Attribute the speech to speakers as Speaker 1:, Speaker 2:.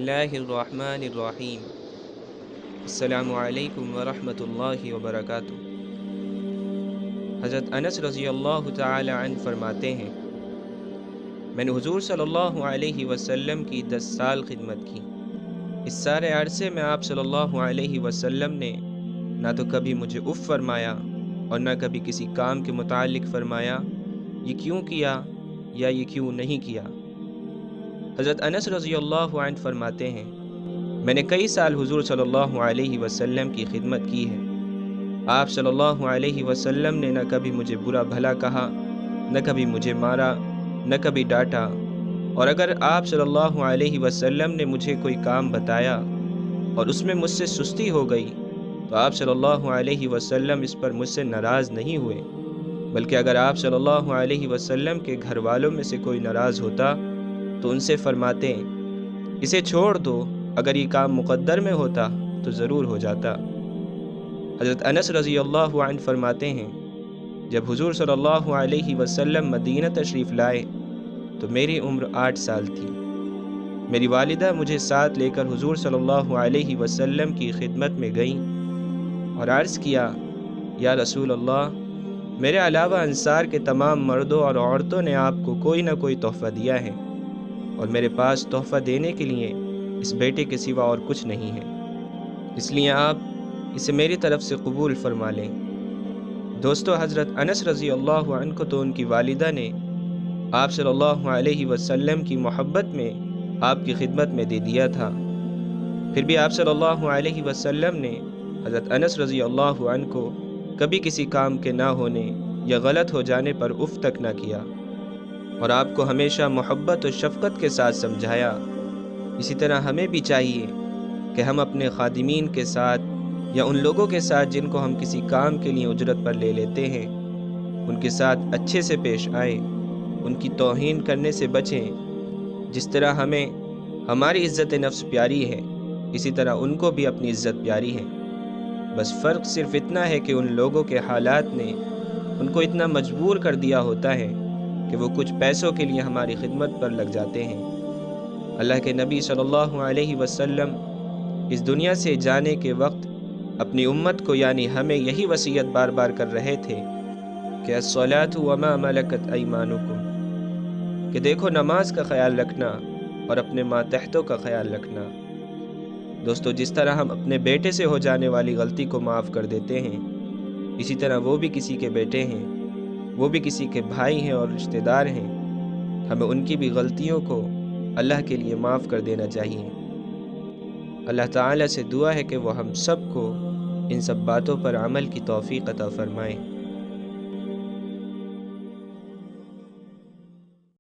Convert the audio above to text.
Speaker 1: बिस्मिल्लाहिर्रहमानिर्रहीम। अस्सलामु अलैकुम वरहमतुल्लाहि वबरकातुहू। हज़रत अनस रज़ी अल्लाह तआला अन्हु फरमाते हैं, मैंने हुज़ूर सल्लल्लाहु अलैहि वसल्लम की 10 साल खिदमत की। इस सारे अरसे में आप सल्लल्लाहु अलैहि वसल्लम ने ना तो कभी मुझे उफ़ फरमाया और ना कभी किसी काम के मुतालिक फरमाया ये क्यों किया या ये क्यों नहीं किया। हज़रत अनस रज़ी अल्लाह अन्हु फरमाते हैं, मैंने कई साल हुज़ूर सल्लल्लाहु अलैहि वसल्लम की खिदमत की है। आप सल्लल्लाहु अलैहि वसल्लम ने न कभी मुझे बुरा भला कहा, न कभी मुझे मारा, न कभी डांटा। और अगर आप सल्लल्लाहु अलैहि वसल्लम ने मुझे कोई काम बताया और उसमें मुझसे सुस्ती हो गई तो आप सल्लल्लाहु अलैहि वसल्लम इस पर मुझसे नाराज़ नहीं हुए, बल्कि अगर आप सल्लल्लाहु अलैहि वसल्लम के घर वालों में से कोई नाराज़ होता तो उनसे फरमाते, इसे छोड़ दो, अगर ये काम मुक़द्दर में होता तो ज़रूर हो जाता। हज़रत अनस रज़ी अल्लाह अन्हु फरमाते हैं, जब हुज़ूर सल्लल्लाहु अलैहि वसल्लम मदीना तशरीफ़ लाए तो मेरी उम्र 8 साल थी। मेरी वालिदा मुझे साथ लेकर हुज़ूर सल्लल्लाहु अलैहि वसल्लम की खिदमत में गईं और अर्ज़ किया, या रसूल अल्लाह, मेरे अलावा अंसार के तमाम मर्दों और औरतों ने आपको कोई ना कोई तोहफ़ा दिया है और मेरे पास तोहफ़ा देने के लिए इस बेटे के सिवा और कुछ नहीं है, इसलिए आप इसे मेरी तरफ से कबूल फरमा लें। दोस्तों, हज़रत अनस रज़ी अल्लाह अन्हु को तो उनकी वालिदा ने आप सल्लल्लाहु अलैहि वसल्लम की मोहब्बत में आपकी खिदमत में दे दिया था, फिर भी आप सल्लल्लाहु अलैहि वसल्लम ने हज़रत अनस रज़ी अल्लाह अन्हु को कभी किसी काम के ना होने या गलत हो जाने पर उफ़ तक ना किया और आपको हमेशा मोहब्बत और शफ़क़त के साथ समझाया। इसी तरह हमें भी चाहिए कि हम अपने खादिमीन के साथ या उन लोगों के साथ जिनको हम किसी काम के लिए उजरत पर ले लेते हैं, उनके साथ अच्छे से पेश आएँ, उनकी तौहीन करने से बचें। जिस तरह हमें हमारी इज़्ज़त नफ्स प्यारी है, इसी तरह उनको भी अपनी इज़्ज़त प्यारी है। बस फ़र्क सिर्फ़ इतना है कि उन लोगों के हालात ने उनको इतना मजबूर कर दिया होता है कि वो कुछ पैसों के लिए हमारी खिदमत पर लग जाते हैं। अल्लाह के नबी सल्लल्लाहु अलैहि वसल्लम इस दुनिया से जाने के वक्त अपनी उम्मत को यानी हमें यही वसीयत बार बार कर रहे थे कि अस्सलातु वमा मलकत अयमानुकुम, कि देखो नमाज का ख्याल रखना और अपने मातहतों का ख्याल रखना। दोस्तों, जिस तरह हम अपने बेटे से हो जाने वाली गलती को माफ़ कर देते हैं, इसी तरह वो भी किसी के बेटे हैं, वो भी किसी के भाई हैं और रिश्तेदार हैं। हमें उनकी भी गलतियों को अल्लाह के लिए माफ़ कर देना चाहिए। अल्लाह ताला से दुआ है कि वो हम सब को इन सब बातों पर अमल की तौफ़ीक़ अता फ़रमाएँ।